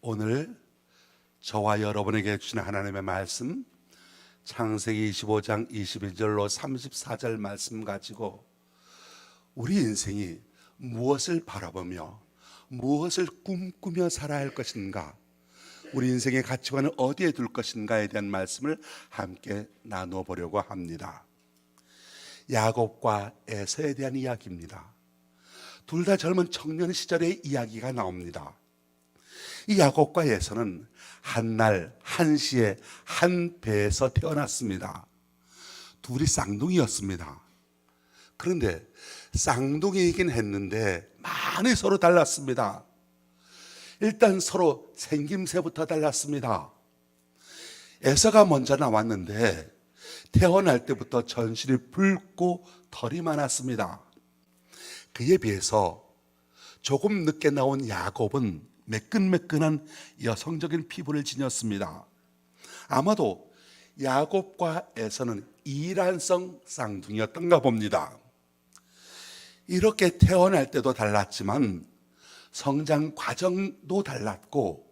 오늘 저와 여러분에게 주신 하나님의 말씀 창세기 25장 22절로 34절 말씀 가지고 우리 인생이 무엇을 바라보며 무엇을 꿈꾸며 살아야 할 것인가, 우리 인생의 가치관을 어디에 둘 것인가에 대한 말씀을 함께 나누어 보려고 합니다. 야곱과 에서에 대한 이야기입니다. 둘 다 젊은 청년 시절의 이야기가 나옵니다. 이 야곱과 에서는 한날 한시에 한 배에서 태어났습니다. 둘이 쌍둥이였습니다. 그런데 쌍둥이이긴 했는데 많이 서로 달랐습니다. 일단 서로 생김새부터 달랐습니다. 에서가 먼저 나왔는데 태어날 때부터 전신이 붉고 털이 많았습니다. 그에 비해서 조금 늦게 나온 야곱은 매끈매끈한 여성적인 피부를 지녔습니다. 아마도 야곱과 에서는 이란성 쌍둥이였던가 봅니다. 이렇게 태어날 때도 달랐지만 성장 과정도 달랐고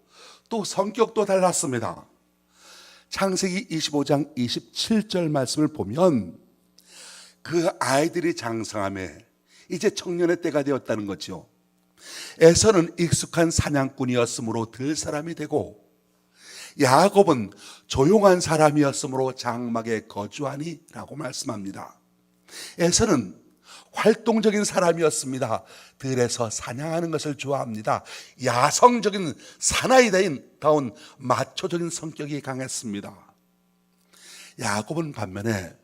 또 성격도 달랐습니다. 창세기 25장 27절 말씀을 보면 그 아이들이 장성함에 이제 청년의 때가 되었다는 거죠. 에서는 익숙한 사냥꾼이었으므로 들 사람이 되고 야곱은 조용한 사람이었으므로 장막에 거주하니 라고 말씀합니다. 에서는 활동적인 사람이었습니다. 들에서 사냥하는 것을 좋아합니다. 야성적인 사나이다운 마초적인 성격이 강했습니다. 야곱은 반면에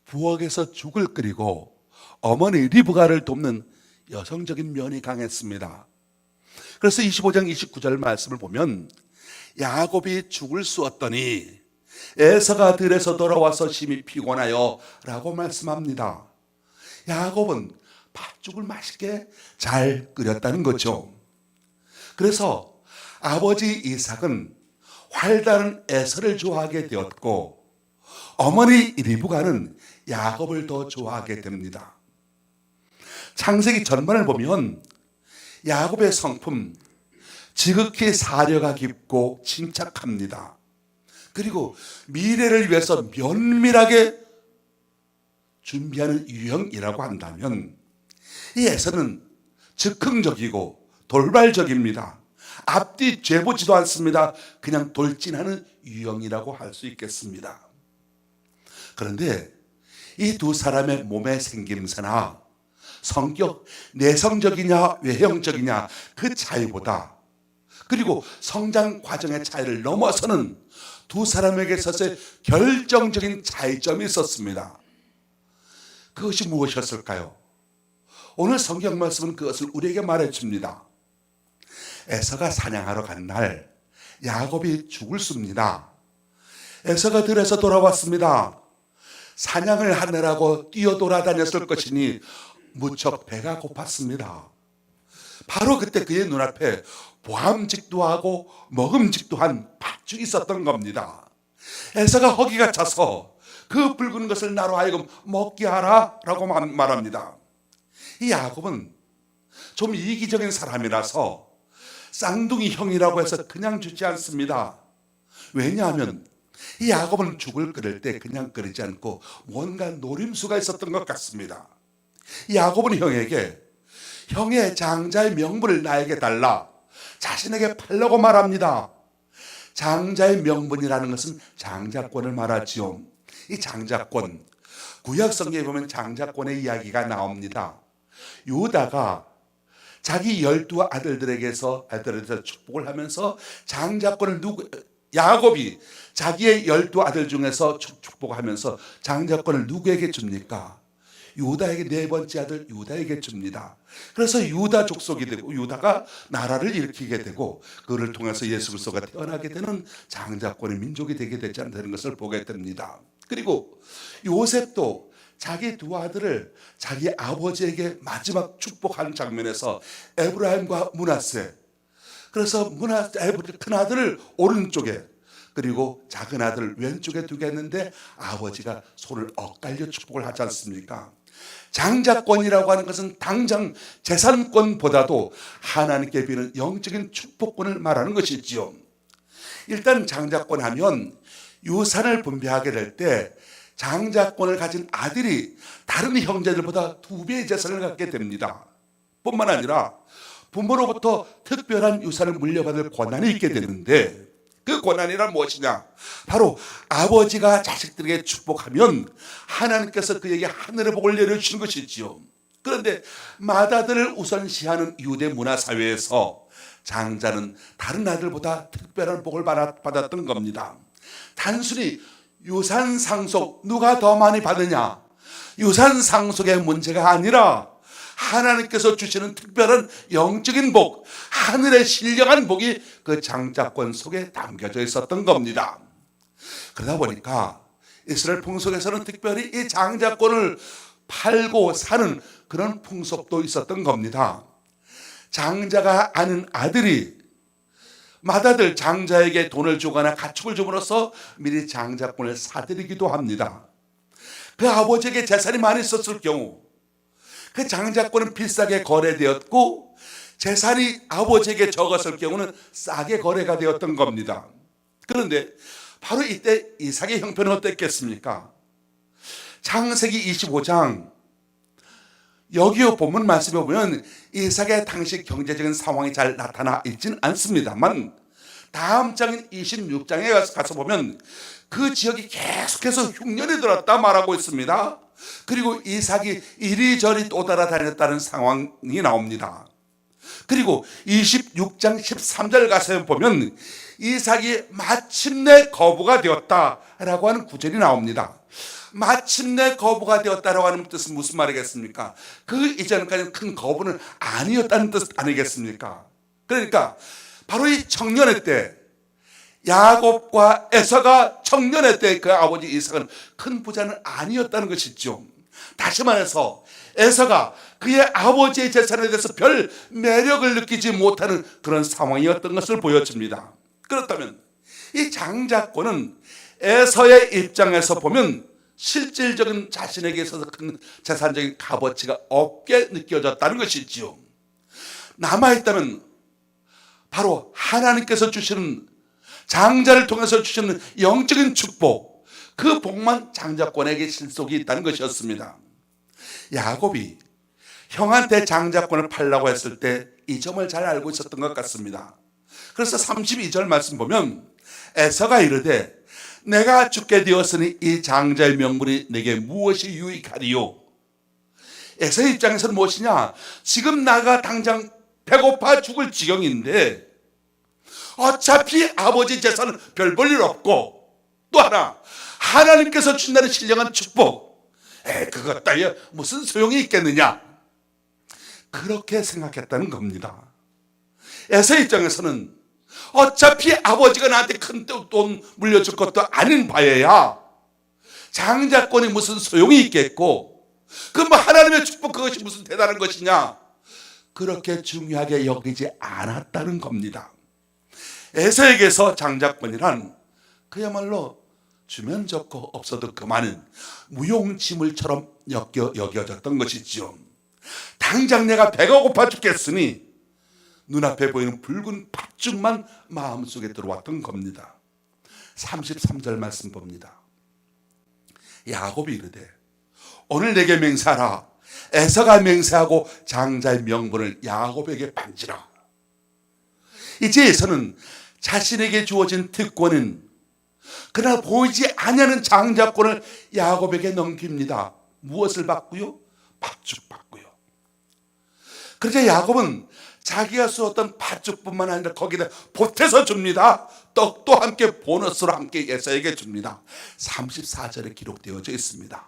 부엌에서 죽을 끓이고 어머니 리브가를 돕는 여성적인 면이 강했습니다. 그래서 25장 29절 말씀을 보면 야곱이 죽을 쑤었더니 에서가 들에서 돌아와서 심히 피곤하여 라고 말씀합니다. 야곱은 팥죽을 맛있게 잘 끓였다는 거죠. 그래서 아버지 이삭은 활달한 에서를 좋아하게 되었고 어머니 리브가는 야곱을 더 좋아하게 됩니다. 창세기 전반을 보면 야곱의 성품, 지극히 사려가 깊고 침착합니다. 그리고 미래를 위해서 면밀하게 준비하는 유형이라고 한다면 이 에서는 즉흥적이고 돌발적입니다. 앞뒤 죄보지도 않습니다. 그냥 돌진하는 유형이라고 할 수 있겠습니다. 그런데 이 두 사람의 몸의 생김새나 성격, 내성적이냐 외형적이냐 그 차이보다, 그리고 성장 과정의 차이를 넘어서는 두 사람에게 있어서 결정적인 차이점이 있었습니다. 그것이 무엇이었을까요? 오늘 성경 말씀은 그것을 우리에게 말해줍니다. 에서가 사냥하러 간 날 야곱이 죽을 쑤입니다. 에서가 들에서 돌아왔습니다. 사냥을 하느라고 뛰어돌아다녔을 것이니 무척 배가 고팠습니다. 바로 그때 그의 눈앞에 보암직도 하고 먹음직도 한 팥죽이 있었던 겁니다. 에서가 허기가 차서 그 붉은 것을 나로 하여금 먹게 하라 라고 말합니다. 이 야곱은 좀 이기적인 사람이라서 쌍둥이 형이라고 해서 그냥 주지 않습니다. 왜냐하면 이 야곱은 죽을 끓일 때 그냥 끓이지 않고 뭔가 노림수가 있었던 것 같습니다. 야곱은 형에게 형의 장자의 명분을 나에게 달라 자신에게 팔라고 말합니다. 장자의 명분이라는 것은 장자권을 말하지요. 이 장자권, 구약 성경에 보면 장자권의 이야기가 나옵니다. 유다가 자기 12아들들에게서 축복을 하면서 장자권을 야곱이 자기의 12아들 중에서 축복하면서 장자권을 누구에게 줍니까? 유다에게, 네 번째 아들 유다에게 줍니다. 그래서 유다 족속이 되고 유다가 나라를 일으키게 되고 그를 통해서 예수 그리스도가 태어나게 되는 장자권의 민족이 되게 되지 않는 것을 보게 됩니다. 그리고 요셉도 자기 두 아들을 자기 아버지에게 마지막 축복하는 장면에서 에브라임과 므낫세, 그래서 큰 아들을 오른쪽에 그리고 작은 아들을 왼쪽에 두게 했는데 아버지가 손을 엇갈려 축복을 하지 않습니까? 장자권이라고 하는 것은 당장 재산권보다도 하나님께 비는 영적인 축복권을 말하는 것이지요. 일단 장자권 하면 유산을 분배하게 될 때 장자권을 가진 아들이 다른 형제들보다 2배의 재산을 갖게 됩니다. 뿐만 아니라 부모로부터 특별한 유산을 물려받을 권한이 있게 되는데, 그 권한이란 무엇이냐? 바로 아버지가 자식들에게 축복하면 하나님께서 그에게 하늘의 복을 내려주시는 것이지요. 그런데 맏아들을 우선시하는 유대 문화 사회에서 장자는 다른 아들보다 특별한 복을 받았던 겁니다. 단순히 유산 상속, 누가 더 많이 받느냐, 유산 상속의 문제가 아니라 하나님께서 주시는 특별한 영적인 복, 하늘의 신령한 복이 그 장자권 속에 담겨져 있었던 겁니다. 그러다 보니까 이스라엘 풍속에서는 특별히 이 장자권을 팔고 사는 그런 풍습도 있었던 겁니다. 장자가 아는 아들이 맏아들 장자에게 돈을 주거나 가축을 줌으로써 미리 장자권을 사들이기도 합니다. 그 아버지에게 재산이 많이 있었을 경우 그 장자권은 비싸게 거래되었고, 재산이 아버지에게 적었을 경우는 싸게 거래가 되었던 겁니다. 그런데 바로 이때 이삭의 형편은 어땠겠습니까? 창세기 25장 여기 본문 말씀에 보면 이삭의 당시 경제적인 상황이 잘 나타나 있지는 않습니다만, 다음 장인 26장에 가서 보면 그 지역이 계속해서 흉년이 들었다 말하고 있습니다. 그리고 이삭이 이리저리 또 따라다녔다는 상황이 나옵니다. 그리고 26장 13절 가서 보면 이삭이 마침내 거부가 되었다라고 하는 구절이 나옵니다. 마침내 거부가 되었다라고 하는 뜻은 무슨 말이겠습니까? 그 이전까지는 큰 거부는 아니었다는 뜻 아니겠습니까? 그러니까 바로 이 청년의 때, 야곱과 에서가 청년의 때 그 아버지 이삭은 큰 부자는 아니었다는 것이죠. 다시 말해서 에서가 그의 아버지의 재산에 대해서 별 매력을 느끼지 못하는 그런 상황이었던 것을 보여줍니다. 그렇다면 이 장자권은 에서의 입장에서 보면 실질적인 자신에게 있어서 큰 재산적인 값어치가 없게 느껴졌다는 것이지요. 남아있다면 바로 하나님께서 주시는, 장자를 통해서 주시는 영적인 축복, 그 복만 장자권에게 실속이 있다는 것이었습니다. 야곱이 형한테 장자권을 팔라고 했을 때 이 점을 잘 알고 있었던 것 같습니다. 그래서 32절 말씀 보면 에서가 이르되 내가 죽게 되었으니 이 장자의 명분이 내게 무엇이 유익하리요? 에서의 입장에서는 무엇이냐? 지금 나가 당장 배고파 죽을 지경인데 어차피 아버지 재산은 별 볼 일 없고, 또 하나 하나님께서 준다는 신령한 축복, 그것 따위에 무슨 소용이 있겠느냐, 그렇게 생각했다는 겁니다. 에서의 입장에서는 어차피 아버지가 나한테 큰 돈 물려줄 것도 아닌 바에야 장자권이 무슨 소용이 있겠고, 그 뭐 하나님의 축복 그것이 무슨 대단한 것이냐, 그렇게 중요하게 여기지 않았다는 겁니다. 에서에게서 장자권이란 그야말로 주면 좋고 없어도 그만은 무용지물처럼 여겨졌던 것이지요. 당장 내가 배가 고파 죽겠으니 눈앞에 보이는 붉은 팥죽만 마음속에 들어왔던 겁니다. 33절 말씀 봅니다. 야곱이 이르되 오늘 내게 맹세하라. 에서가 맹세하고 장자의 명분을 야곱에게 반지라. 이제 에서는 자신에게 주어진 특권은 그러나 보이지 아니하는 장자권을 야곱에게 넘깁니다. 무엇을 받고요? 팥죽 받고요. 그러자 야곱은 자기가 쏘았던 팥죽뿐만 아니라 거기다 보태서 줍니다. 떡도 함께 보너스로 함께 에서에게 줍니다. 34절에 기록되어져 있습니다.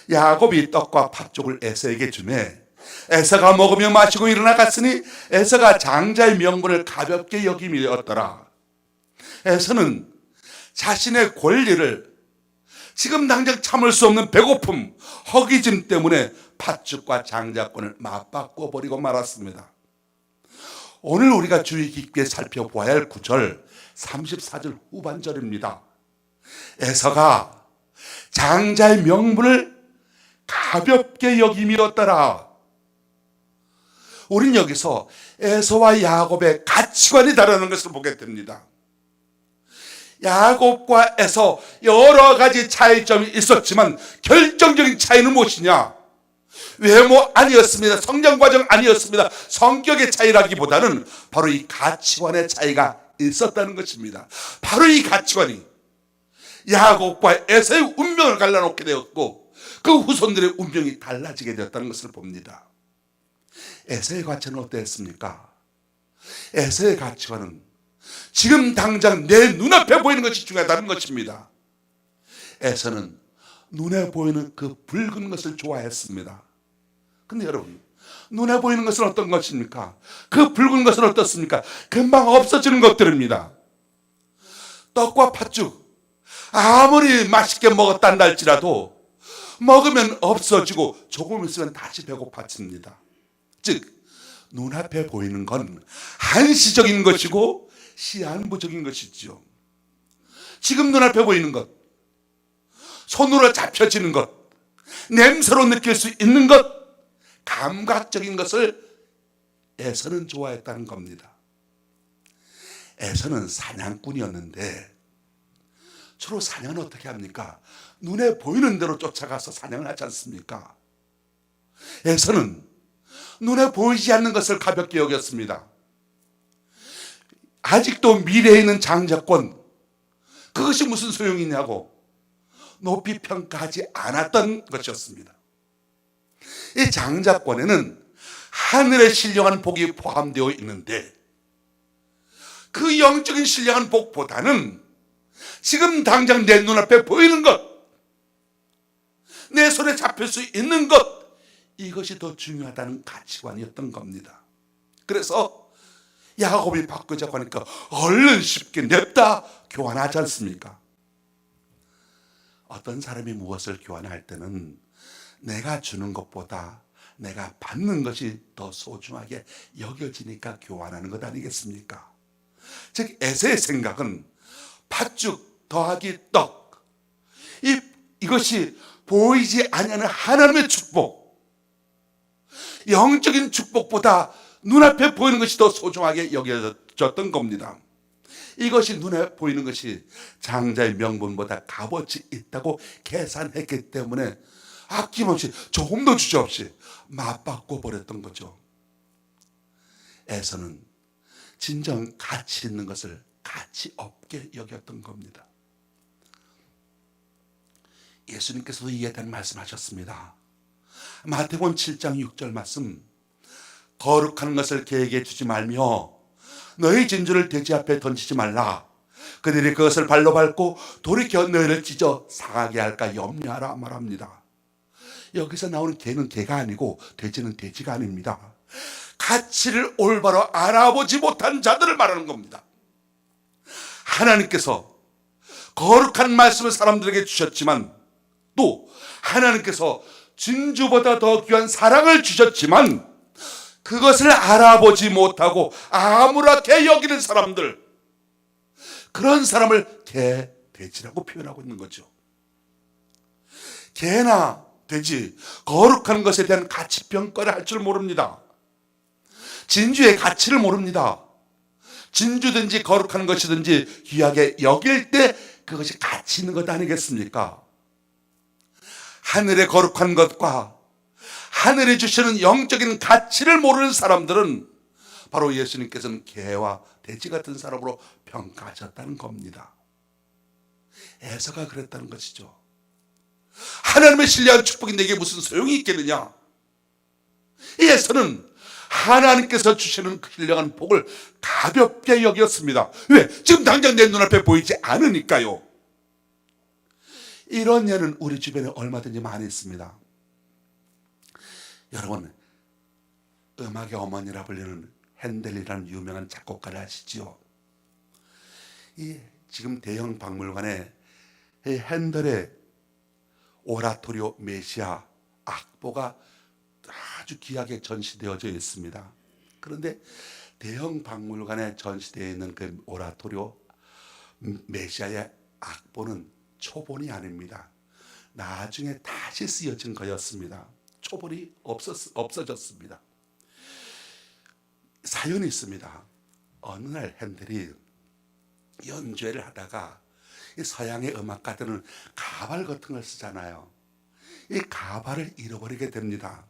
야곱이 떡과 팥죽을 에서에게 주매 에서가 먹으며 마시고 일어나 갔으니 에서가 장자의 명분을 가볍게 여김이었더라. 에서는 자신의 권리를, 지금 당장 참을 수 없는 배고픔, 허기짐 때문에 팥죽과 장자권을 맞바꿔 버리고 말았습니다. 오늘 우리가 주의 깊게 살펴보아야 할 구절 34절 후반절입니다. 에서가 장자의 명분을 가볍게 여김이었더라. 우린 여기서 에서와 야곱의 가치관이 다르는 것을 보게 됩니다. 야곱과 에서 여러 가지 차이점이 있었지만 결정적인 차이는 무엇이냐? 외모 아니었습니다. 성장 과정 아니었습니다. 성격의 차이라기보다는 바로 이 가치관의 차이가 있었다는 것입니다. 바로 이 가치관이 야곱과 에서의 운명을 갈라놓게 되었고 그 후손들의 운명이 달라지게 되었다는 것을 봅니다. 에서의 가치는 어땠습니까? 에서의 가치관은 지금 당장 내 눈앞에 보이는 것이 중요하다는 것입니다. 에서는 눈에 보이는 그 붉은 것을 좋아했습니다. 근데 여러분, 눈에 보이는 것은 어떤 것입니까? 그 붉은 것은 어떻습니까? 금방 없어지는 것들입니다. 떡과 팥죽 아무리 맛있게 먹었단다 할지라도 먹으면 없어지고 조금 있으면 다시 배고파집니다. 즉 눈앞에 보이는 건 한시적인 것이고 시한부적인 것이죠. 지금 눈앞에 보이는 것, 손으로 잡혀지는 것, 냄새로 느낄 수 있는 것, 감각적인 것을 에서는 좋아했다는 겁니다. 에서는 사냥꾼이었는데 주로 사냥은 어떻게 합니까? 눈에 보이는 대로 쫓아가서 사냥을 하지 않습니까? 에서는 눈에 보이지 않는 것을 가볍게 여겼습니다. 아직도 미래에 있는 장자권, 그것이 무슨 소용이 있냐고 높이 평가하지 않았던 것이었습니다. 이 장자권에는 하늘의 신령한 복이 포함되어 있는데 그 영적인 신령한 복보다는 지금 당장 내 눈앞에 보이는 것, 내 손에 잡힐 수 있는 것, 이것이 더 중요하다는 가치관이었던 겁니다. 그래서 야곱이 바꾸자고 하니까 얼른 쉽게 냅다 교환하지 않습니까? 어떤 사람이 무엇을 교환할 때는 내가 주는 것보다 내가 받는 것이 더 소중하게 여겨지니까 교환하는 것 아니겠습니까? 즉 에서의 생각은 팥죽 더하기 떡, 이것이 보이지 아니하는 하나님의 축복, 영적인 축복보다 눈앞에 보이는 것이 더 소중하게 여겨졌던 겁니다. 이것이 눈에 보이는 것이 장자의 명분보다 값어치 있다고 계산했기 때문에 아낌없이 조금도 주저없이 맞바꿔 버렸던 거죠. 에서는 진정 가치 있는 것을 가치 없게 여겼던 겁니다. 예수님께서도 이에 대한 말씀하셨습니다. 마태복음 7장 6절 말씀, 거룩한 것을 개에게 주지 말며 너희 진주를 돼지 앞에 던지지 말라. 그들이 그것을 발로 밟고 돌이켜 너희를 찢어 상하게 할까 염려하라 말합니다. 여기서 나오는 개는 개가 아니고 돼지는 돼지가 아닙니다. 가치를 올바로 알아보지 못한 자들을 말하는 겁니다. 하나님께서 거룩한 말씀을 사람들에게 주셨지만 또 하나님께서 진주보다 더 귀한 사랑을 주셨지만 그것을 알아보지 못하고 아무렇게 여기는 사람들, 그런 사람을 개, 돼지라고 표현하고 있는 거죠. 개나 돼지, 거룩한 것에 대한 가치평가를 할 줄 모릅니다. 진주의 가치를 모릅니다. 진주든지 거룩한 것이든지 귀하게 여길 때 그것이 가치 있는 것 아니겠습니까? 하늘의 거룩한 것과 하늘이 주시는 영적인 가치를 모르는 사람들은 바로 예수님께서는 개와 돼지 같은 사람으로 평가하셨다는 겁니다. 에서가 그랬다는 것이죠. 하나님의 신뢰한 축복이 내게 무슨 소용이 있겠느냐? 이 에서는 하나님께서 주시는 그 신령한 복을 가볍게 여겼습니다. 왜? 지금 당장 내 눈앞에 보이지 않으니까요. 이런 예는 우리 주변에 얼마든지 많이 있습니다. 여러분, 음악의 어머니라 불리는 핸델이라는 유명한 작곡가를 아시죠? 지금 대형 박물관에 이 핸델의 오라토리오 메시아 악보가 아주 귀하게 전시되어져 있습니다. 그런데 대형 박물관에 전시되어 있는 그 오라토리오 메시아의 악보는 초본이 아닙니다. 나중에 다시 쓰여진 거였습니다. 초벌이 없어졌습니다. 사연이 있습니다. 어느 날 핸델이 연주회를 하다가 이 서양의 음악가들은 가발 같은 걸 쓰잖아요. 이 가발을 잃어버리게 됩니다.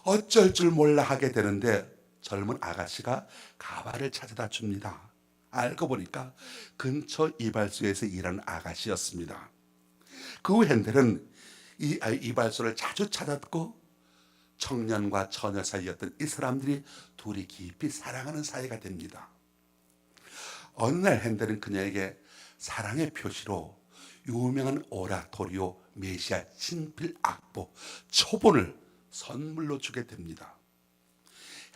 어쩔 줄 몰라 하게 되는데 젊은 아가씨가 가발을 찾아다 줍니다. 알고 보니까 근처 이발소에서 일하는 아가씨였습니다. 그 후 핸델은 이 이발소를 자주 찾았고 청년과 처녀 사이였던 이 사람들이 둘이 깊이 사랑하는 사이가 됩니다. 어느 날 핸델은 그녀에게 사랑의 표시로 유명한 오라토리오 메시아 친필 악보 초본을 선물로 주게 됩니다.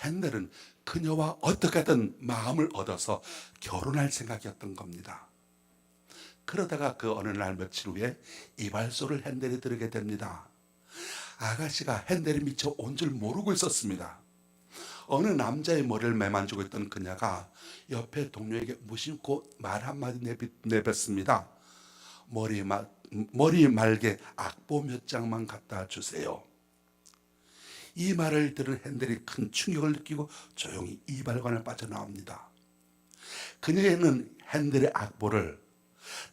핸델은 그녀와 어떻게든 마음을 얻어서 결혼할 생각이었던 겁니다. 그러다가 그 어느 날 며칠 후에 이발소를 핸델이 들게 됩니다. 아가씨가 핸델이 미처 온 줄 모르고 있었습니다. 어느 남자의 머리를 매만지고 있던 그녀가 옆에 동료에게 무심코 말 한마디 내뱉습니다. 머리 말게 악보 몇 장만 갖다 주세요. 이 말을 들은 핸델이 큰 충격을 느끼고 조용히 이발관을 빠져나옵니다. 그녀는 핸델의 악보를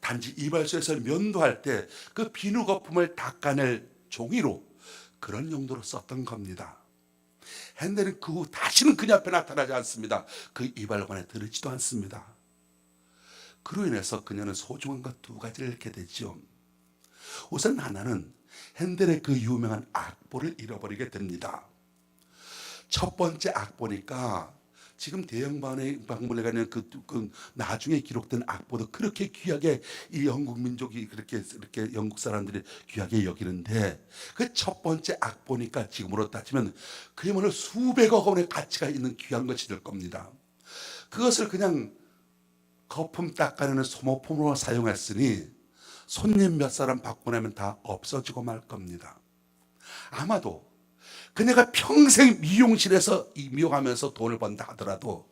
단지 이발소에서 면도할 때 그 비누 거품을 닦아낼 종이로 그런 용도로 썼던 겁니다. 핸델은 그 후 다시는 그녀 앞에 나타나지 않습니다. 그 이발관에 들이지도 않습니다. 그로 인해서 그녀는 소중한 것 두 가지를 잃게 되죠. 우선 하나는 핸델의 그 유명한 악보를 잃어버리게 됩니다. 첫 번째 악보니까 지금 대형 박물관에 가는 그 나중에 기록된 악보도 그렇게 귀하게 이 영국 민족이 이렇게 영국 사람들이 귀하게 여기는데 그 첫 번째 악보니까 지금으로 따지면 그야말로 수백억 원의 가치가 있는 귀한 것이 될 겁니다. 그것을 그냥 거품 닦아내는 소모품으로 사용했으니 손님 몇 사람 받고 나면 다 없어지고 말 겁니다. 아마도 그녀가 평생 미용실에서 미용하면서 돈을 번다 하더라도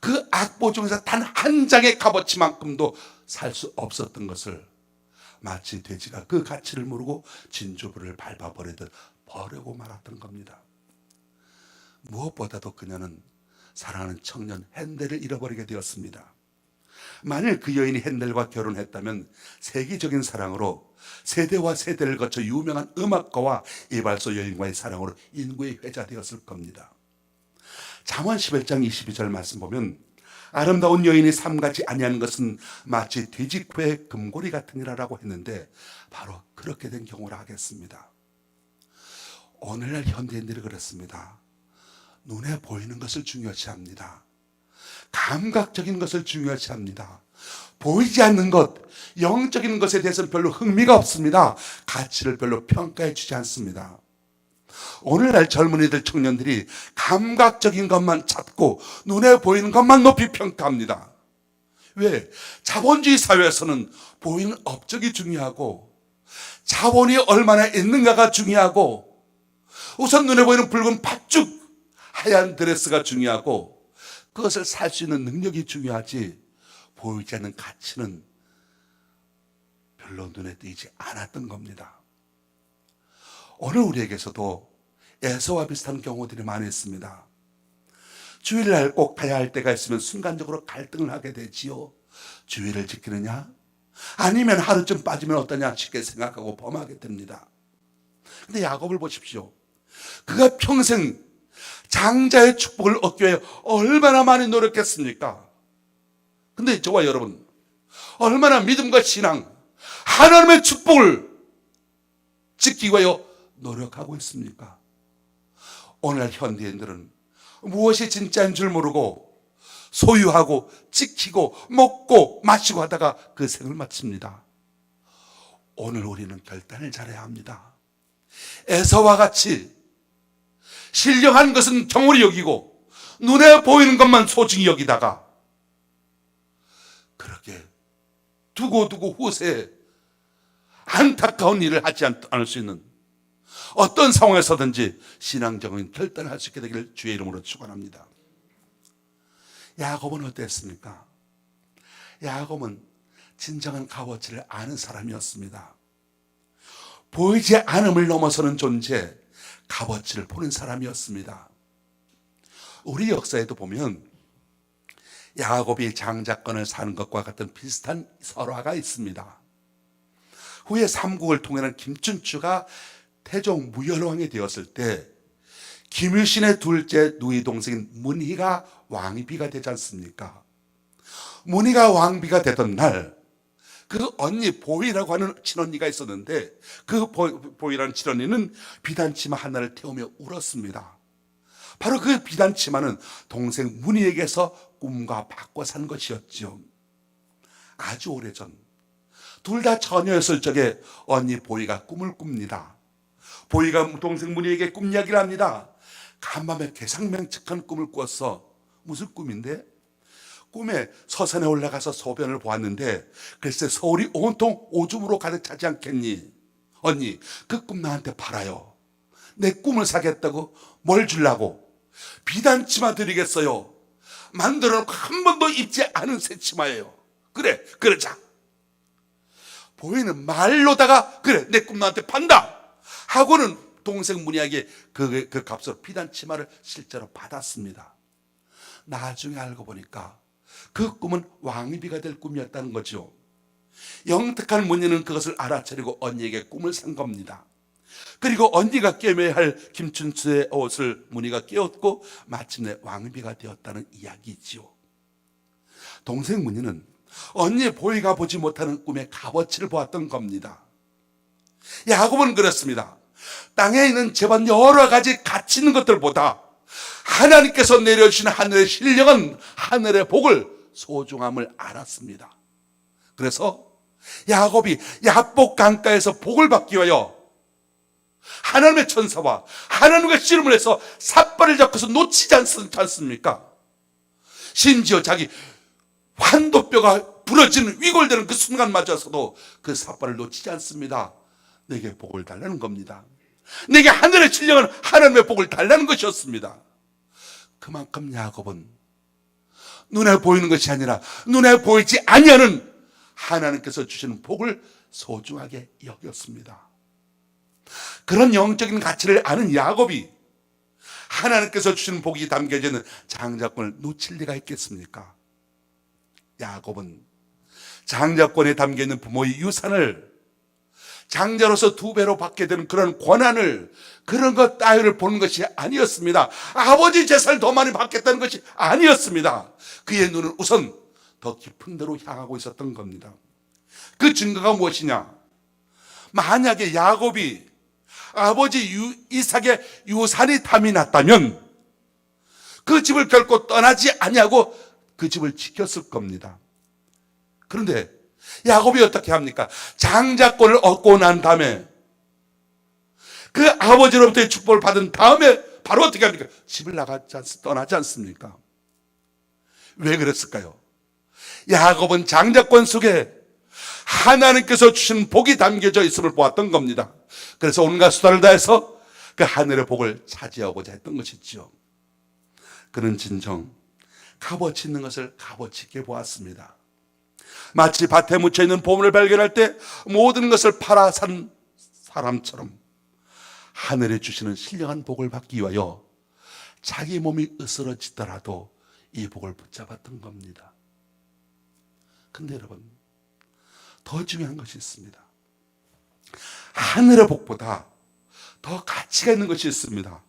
그 악보 중에서 단 한 장의 값어치만큼도 살 수 없었던 것을 마치 돼지가 그 가치를 모르고 진주불을 밟아버리듯 버리고 말았던 겁니다. 무엇보다도 그녀는 사랑하는 청년 핸델을 잃어버리게 되었습니다. 만일 그 여인이 핸델과 결혼했다면 세계적인 사랑으로 세대와 세대를 거쳐 유명한 음악가와 이발소 여인과의 사랑으로 인구의 회자되었을 겁니다. 잠언 11장 22절 말씀 보면 아름다운 여인이 삼가지 아니하는 것은 마치 돼지 코의 금고리 같으니라라고 했는데 바로 그렇게 된 경우라 하겠습니다. 오늘날 현대인들이 그렇습니다. 눈에 보이는 것을 중요시 합니다. 감각적인 것을 중요시 합니다. 보이지 않는 것, 영적인 것에 대해서는 별로 흥미가 없습니다. 가치를 별로 평가해 주지 않습니다. 오늘날 젊은이들, 청년들이 감각적인 것만 찾고 눈에 보이는 것만 높이 평가합니다. 왜? 자본주의 사회에서는 보이는 업적이 중요하고 자본이 얼마나 있는가가 중요하고 우선 눈에 보이는 붉은 팥죽, 하얀 드레스가 중요하고 그것을 살 수 있는 능력이 중요하지 보이지 않는 가치는 별로 눈에 띄지 않았던 겁니다. 오늘 우리에게서도 에서와 비슷한 경우들이 많이 있습니다. 주일날 꼭 가야 할 때가 있으면 순간적으로 갈등을 하게 되지요. 주일을 지키느냐 아니면 하루쯤 빠지면 어떠냐 쉽게 생각하고 범하게 됩니다. 근데 야곱을 보십시오. 그가 평생 장자의 축복을 얻기 위해 얼마나 많이 노력했습니까? 근데 저와 여러분 얼마나 믿음과 신앙, 하나님의 축복을 지키기 위하여 노력하고 있습니까? 오늘날 현대인들은 무엇이 진짜인 줄 모르고 소유하고 지키고 먹고 마시고 하다가 그 생을 마칩니다. 오늘 우리는 결단을 잘해야 합니다. 에서와 같이 신령한 것은 경홀히 여기고 눈에 보이는 것만 소중히 여기다가 그렇게 두고두고 후세에 안타까운 일을 하지 않을 수 있는 어떤 상황에서든지 신앙적인 결단을 할 수 있게 되기를 주의 이름으로 축원합니다. 야곱은 어땠습니까? 야곱은 진정한 값어치를 아는 사람이었습니다. 보이지 않음을 넘어서는 존재, 값어치를 보는 사람이었습니다. 우리 역사에도 보면 야곱이 장자권을 사는 것과 같은 비슷한 설화가 있습니다. 후에 삼국을 통일한 김춘추가 태종 무열왕이 되었을 때 김유신의 둘째 누이 동생인 문희가 왕비가 되지 않습니까? 문희가 왕비가 되던 날 그 언니 보희라고 하는 친언니가 있었는데 그 보희라는 친언니는 비단치마 하나를 태우며 울었습니다. 바로 그 비단치마는 동생 문희에게서 꿈과 바꿔 산 것이었죠. 아주 오래전 둘 다 처녀였을 적에 언니 보희가 꿈을 꿉니다. 보희가 동생 문희에게 꿈 이야기를 합니다. 간밤에 괴상맹측한 꿈을 꾸었어. 무슨 꿈인데? 꿈에 서산에 올라가서 소변을 보았는데 글쎄 서울이 온통 오줌으로 가득 차지 않겠니? 언니, 그 꿈 나한테 팔아요. 내 꿈을 사겠다고? 뭘 주려고? 비단치마 드리겠어요. 만들어놓고 한 번도 입지 않은 새 치마예요. 그래, 그러자. 보이는 말로다가 그래, 내 꿈 나한테 판다 하고는 동생 문희에게 그 값으로 비단치마를 실제로 받았습니다. 나중에 알고 보니까 그 꿈은 왕비가 될 꿈이었다는 거죠. 영특한 문희는 그것을 알아차리고 언니에게 꿈을 산 겁니다. 그리고 언니가 꿰매야 할 김춘추의 옷을 문희가 꿰었고 마침내 왕비가 되었다는 이야기지요. 동생 문희는 언니 보희가 보지 못하는 꿈의 값어치를 보았던 겁니다. 야곱은 그렇습니다. 땅에 있는 제반 여러 가지 가치 있는 것들보다 하나님께서 내려주시는 하늘의 신령한 하늘의 복을 소중함을 알았습니다. 그래서 야곱이 야복 강가에서 복을 받기 위하여 하나님의 천사와 하나님과 씨름을 해서 삿발을 잡고서 놓치지 않습니까? 심지어 자기 환도뼈가 부러지는 위골되는 그 순간마저서도 그 삿발을 놓치지 않습니다. 내게 복을 달라는 겁니다. 내게 하늘의 신령한 하나님의 복을 달라는 것이었습니다. 그만큼 야곱은 눈에 보이는 것이 아니라 눈에 보이지 아니하는 하나님께서 주시는 복을 소중하게 여겼습니다. 그런 영적인 가치를 아는 야곱이 하나님께서 주시는 복이 담겨져 있는 장자권을 놓칠 리가 있겠습니까? 야곱은 장자권에 담겨있는 부모의 유산을 장자로서 2배로 받게 되는 그런 권한을, 그런 것 따위를 보는 것이 아니었습니다. 아버지 재산을 더 많이 받겠다는 것이 아니었습니다. 그의 눈은 우선 더 깊은 데로 향하고 있었던 겁니다. 그 증거가 무엇이냐? 만약에 야곱이 아버지 이삭의 유산이 탐이 났다면 그 집을 결코 떠나지 아니하고 그 집을 지켰을 겁니다. 그런데 야곱이 어떻게 합니까? 장자권을 얻고 난 다음에 그 아버지로부터의 축복을 받은 다음에 바로 어떻게 합니까? 집을 떠나지 않습니까? 왜 그랬을까요? 야곱은 장자권 속에 하나님께서 주신 복이 담겨져 있음을 보았던 겁니다. 그래서 온갖 수단을 다해서 그 하늘의 복을 차지하고자 했던 것이죠. 그는 진정 값어치 있는 것을 값어치 있게 보았습니다. 마치 밭에 묻혀있는 보물을 발견할 때 모든 것을 팔아 산 사람처럼 하늘에 주시는 신령한 복을 받기 위하여 자기 몸이 으스러지더라도 이 복을 붙잡았던 겁니다. 근데 여러분, 더 중요한 것이 있습니다. 하늘의 복보다 더 가치가 있는 것이 있습니다.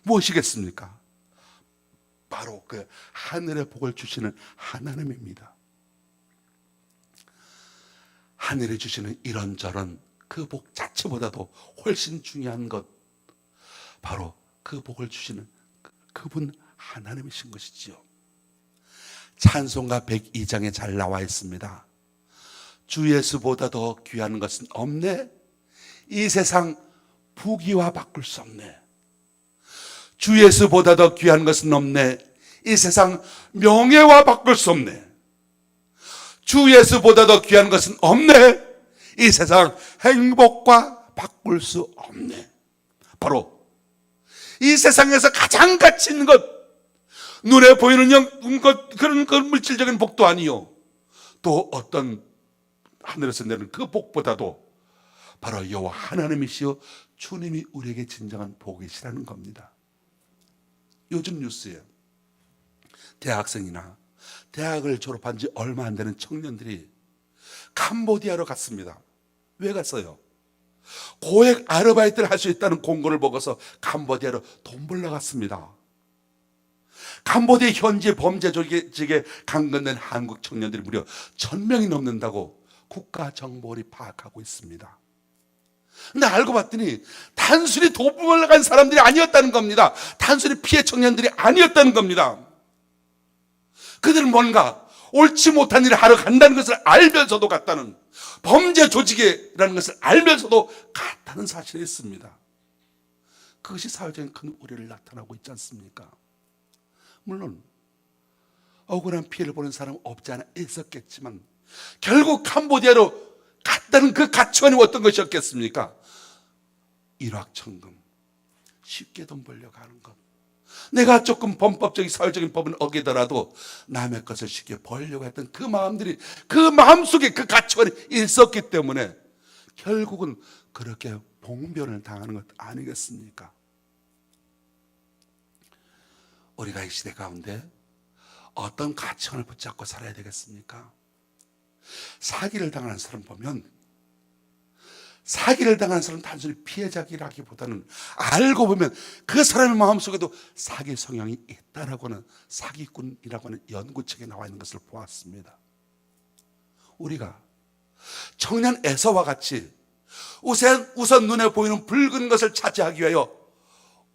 무엇이겠습니까? 바로 그 하늘의 복을 주시는 하나님입니다. 하늘에 주시는 이런저런 그 복 자체보다도 훨씬 중요한 것, 바로 그 복을 주시는 그분 하나님이신 것이지요. 찬송가 102장에 잘 나와 있습니다. 주 예수보다 더 귀한 것은 없네. 이 세상 부귀와 바꿀 수 없네. 주 예수보다 더 귀한 것은 없네. 이 세상 명예와 바꿀 수 없네. 주 예수보다 더 귀한 것은 없네. 이 세상 행복과 바꿀 수 없네. 바로 이 세상에서 가장 가치 있는 것, 눈에 보이는 그런 물질적인 복도 아니요, 또 어떤 하늘에서 내리는 그 복보다도 바로 여호와 하나님이시여 주님이 우리에게 진정한 복이시라는 겁니다. 요즘 뉴스에 대학생이나 대학을 졸업한 지 얼마 안 되는 청년들이 캄보디아로 갔습니다. 왜 갔어요? 고액 아르바이트를 할 수 있다는 공고를 먹어서 캄보디아로 돈 벌러 갔습니다. 캄보디아 현지 범죄 조직에 감금된 한국 청년들이 무려 1000명이 넘는다고 국가정보원이 파악하고 있습니다. 근데 알고 봤더니 단순히 돈 벌러 간 사람들이 아니었다는 겁니다. 단순히 피해 청년들이 아니었다는 겁니다. 그들은 뭔가 옳지 못한 일을 하러 간다는 것을 알면서도 갔다는, 범죄 조직이라는 것을 알면서도 갔다는 사실이 있습니다. 그것이 사회적인 큰 우려를 나타나고 있지 않습니까? 물론 억울한 피해를 보는 사람은 없지 않아 있었겠지만 결국 캄보디아로 갔다는 그 가치관이 어떤 것이었겠습니까? 일확천금, 쉽게 돈 벌려고 하는 것. 내가 조금 범법적인 사회적인 법은 어기더라도 남의 것을 쉽게 벌려고 했던 그 마음들이, 그 마음속에 그 가치관이 있었기 때문에 결국은 그렇게 봉변을 당하는 것 아니겠습니까? 우리가 이 시대 가운데 어떤 가치관을 붙잡고 살아야 되겠습니까? 사기를 당하는 사람 보면, 사기를 당하는 사람은 단순히 피해자기라기보다는 알고 보면 그 사람의 마음속에도 사기 성향이 있다라고 하는, 사기꾼이라고 하는 연구책에 나와 있는 것을 보았습니다. 우리가 청년 에서와 같이 우선 눈에 보이는 붉은 것을 차지하기 위하여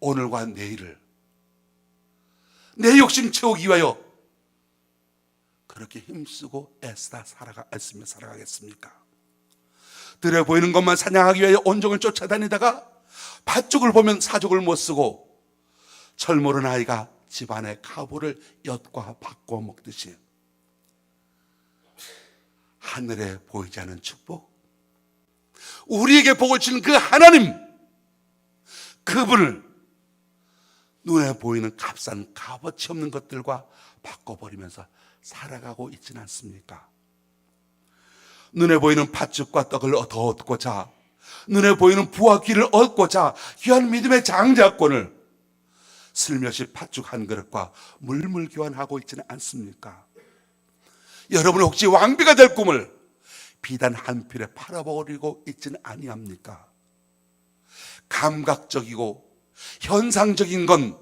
오늘과 내일을 내 욕심 채우기 위하여 그렇게 힘쓰고 애쓰며 살아가겠습니까? 들에 보이는 것만 사냥하기 위하여 온종을 쫓아다니다가 밭죽을 보면 사죽을 못 쓰고 철모른 아이가 집안의 가보를 엿과 바꿔 먹듯이 하늘에 보이지 않는 축복, 우리에게 복을 주는 그 하나님, 그분을 눈에 보이는 값싼 값어치 없는 것들과 바꿔버리면서 살아가고 있지는 않습니까? 눈에 보이는 팥죽과 떡을 더 얻고자, 눈에 보이는 부와 귀를 얻고자 귀한 믿음의 장자권을 슬며시 팥죽 한 그릇과 물물 교환하고 있지는 않습니까? 여러분 혹시 왕비가 될 꿈을 비단 한 필에 팔아버리고 있지는 아니합니까? 감각적이고 현상적인 건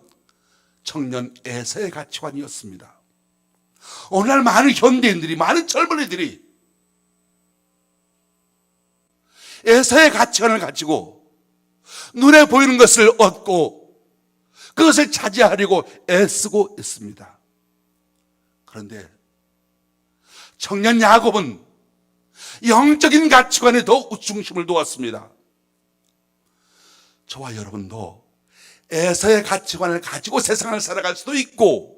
청년 에서의 가치관이었습니다. 오늘날 많은 현대인들이, 많은 젊은이들이 에서의 가치관을 가지고 눈에 보이는 것을 얻고 그것을 차지하려고 애쓰고 있습니다. 그런데 청년 야곱은 영적인 가치관에 더 중심을 두었습니다. 저와 여러분도 에서의 가치관을 가지고 세상을 살아갈 수도 있고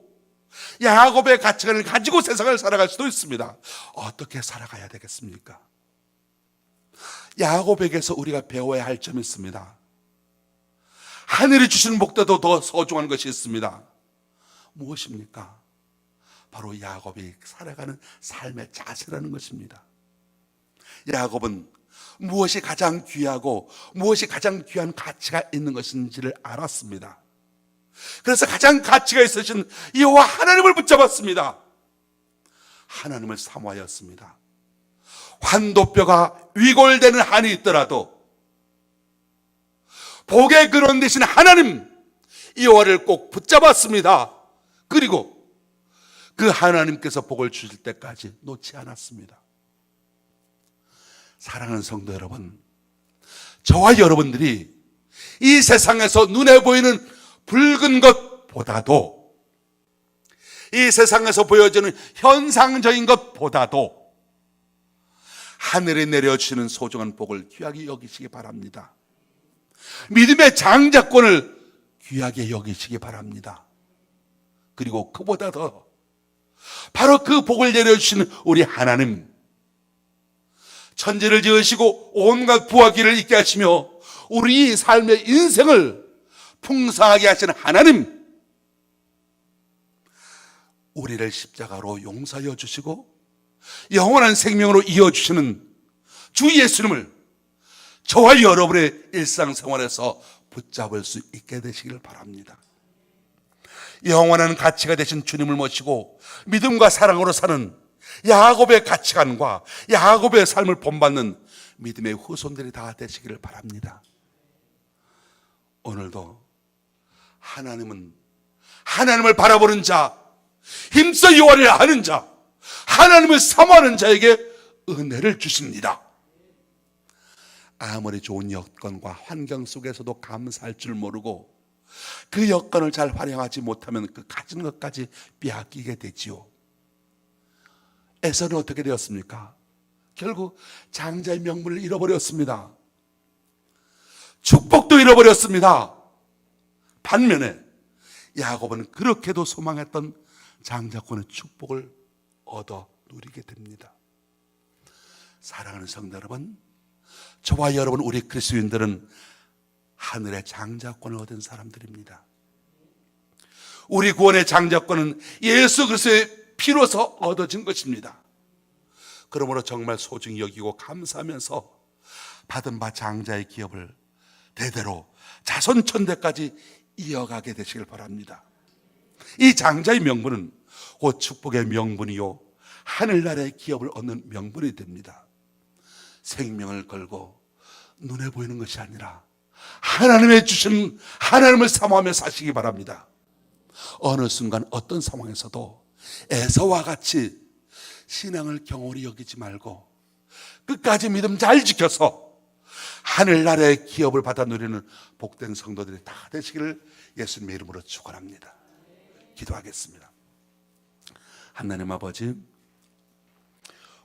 야곱의 가치관을 가지고 세상을 살아갈 수도 있습니다. 어떻게 살아가야 되겠습니까? 야곱에게서 우리가 배워야 할 점이 있습니다. 하늘이 주신 복보다도 더 소중한 것이 있습니다. 무엇입니까? 바로 야곱이 살아가는 삶의 자세라는 것입니다. 야곱은 무엇이 가장 귀하고 무엇이 가장 귀한 가치가 있는 것인지를 알았습니다. 그래서 가장 가치가 있으신 여호와 하나님을 붙잡았습니다. 하나님을 사모하였습니다. 환도뼈가 위골되는 한이 있더라도 복의 근원 되신 하나님 여호와를 꼭 붙잡았습니다. 그리고 그 하나님께서 복을 주실 때까지 놓지 않았습니다. 사랑하는 성도 여러분, 저와 여러분들이 이 세상에서 눈에 보이는 붉은 것보다도, 이 세상에서 보여지는 현상적인 것보다도 하늘에 내려주시는 소중한 복을 귀하게 여기시기 바랍니다. 믿음의 장자권을 귀하게 여기시기 바랍니다. 그리고 그보다 더 바로 그 복을 내려주시는 우리 하나님, 천지를 지으시고 온갖 부와 기를 있게 하시며 우리 삶의 인생을 풍성하게 하시는 하나님, 우리를 십자가로 용서하여 주시고 영원한 생명으로 이어주시는 주 예수님을 저와 여러분의 일상생활에서 붙잡을 수 있게 되시길 바랍니다. 영원한 가치가 되신 주님을 모시고 믿음과 사랑으로 사는 야곱의 가치관과 야곱의 삶을 본받는 믿음의 후손들이 다 되시기를 바랍니다. 오늘도 하나님을 바라보는 자, 힘써 여호와를 아는 자, 하나님을 사모하는 자에게 은혜를 주십니다. 아무리 좋은 여건과 환경 속에서도 감사할 줄 모르고 그 여건을 잘 활용하지 못하면 그 가진 것까지 빼앗기게 되지요. 에서는 어떻게 되었습니까? 결국 장자의 명분을 잃어버렸습니다. 축복도 잃어버렸습니다. 반면에 야곱은 그렇게도 소망했던 장자권의 축복을 얻어 누리게 됩니다. 사랑하는 성도 여러분, 저와 여러분 우리 그리스도인들은 하늘의 장자권을 얻은 사람들입니다. 우리 구원의 장자권은 예수 그리스도의 피로서 얻어진 것입니다. 그러므로 정말 소중히 여기고 감사하면서 받은 바 장자의 기업을 대대로 자손천대까지 이어가게 되시길 바랍니다. 이 장자의 명분은 곧 축복의 명분이요 하늘나라의 기업을 얻는 명분이 됩니다. 생명을 걸고 눈에 보이는 것이 아니라 하나님의 주신 하나님을 사모하며 사시기 바랍니다. 어느 순간 어떤 상황에서도 에서와 같이 신앙을 경홀히 여기지 말고 끝까지 믿음 잘 지켜서 하늘나라의 기업을 받아 누리는 복된 성도들이 다 되시기를 예수님의 이름으로 축원합니다. 기도하겠습니다. 하나님 아버지,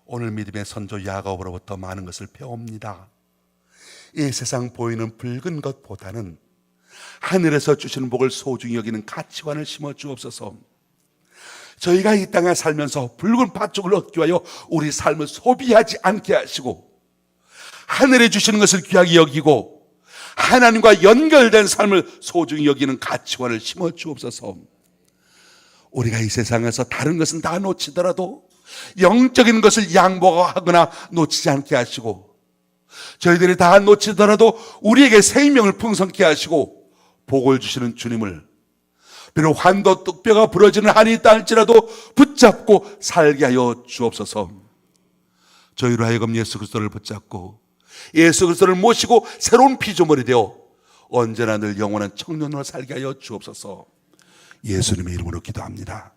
오늘 믿음의 선조 야곱으로부터 많은 것을 배웁니다. 이 세상 보이는 붉은 것보다는 하늘에서 주시는 복을 소중히 여기는 가치관을 심어 주옵소서. 저희가 이 땅에 살면서 붉은 팥죽을 얻기 위하여 우리 삶을 소비하지 않게 하시고 하늘에 주시는 것을 귀하게 여기고 하나님과 연결된 삶을 소중히 여기는 가치관을 심어 주옵소서. 우리가 이 세상에서 다른 것은 다 놓치더라도 영적인 것을 양보하거나 놓치지 않게 하시고 저희들이 다 놓치더라도 우리에게 생명을 풍성케 하시고 복을 주시는 주님을 비록 환도 뚝뼈가 부러지는 한이 있다 할지라도 붙잡고 살게 하여 주옵소서. 저희로 하여금 예수 그리스도를 붙잡고 예수 그리스도를 모시고 새로운 피조물이 되어 언제나 늘 영원한 청년으로 살게 하여 주옵소서. 예수님의 이름으로 기도합니다.